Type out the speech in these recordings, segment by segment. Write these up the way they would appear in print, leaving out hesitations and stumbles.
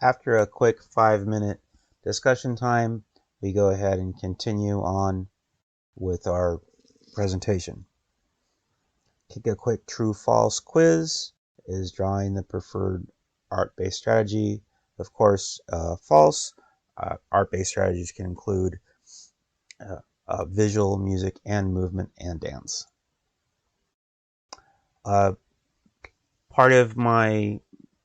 After a quick 5-minute discussion time, we go ahead and continue on with our presentation. Take a quick true-false quiz. Is drawing the preferred art-based strategy? Of course, false. Art-based strategies can include visual, music, and movement and dance. Part of my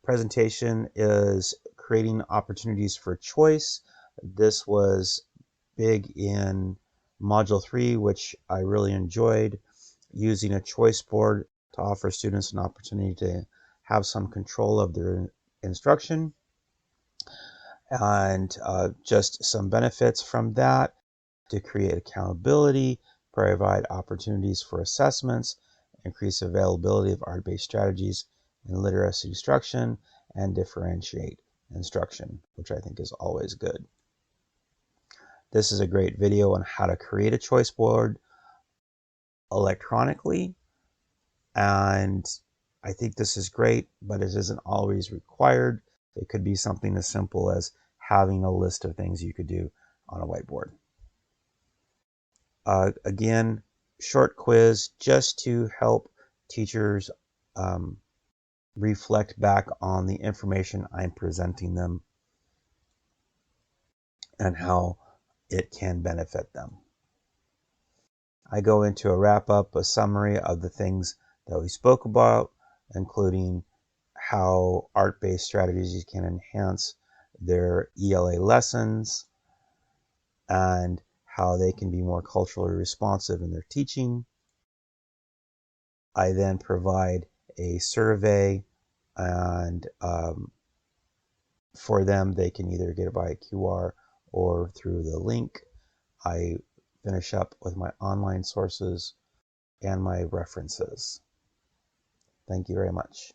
presentation is creating opportunities for choice. This was big in Module 3, which I really enjoyed, using a choice board to offer students an opportunity to have some control of their instruction. And just some benefits from that: to create accountability, provide opportunities for assessments, increase availability of art-based strategies in literacy instruction, and differentiate instruction, which I think is always good. This is a great video on how to create a choice board electronically, and I think this is great, but it isn't always required. It could be something as simple as having a list of things you could do on a whiteboard. Again, short quiz just to help teachers reflect back on the information I'm presenting them and how it can benefit them. I go into a wrap-up, a summary of the things that we spoke about, including how art-based strategies can enhance their ELA lessons and how they can be more culturally responsive in their teaching. I then provide a survey, and for them, they can either get it by a QR or through the link. I finish up with my online sources and my references. Thank you very much.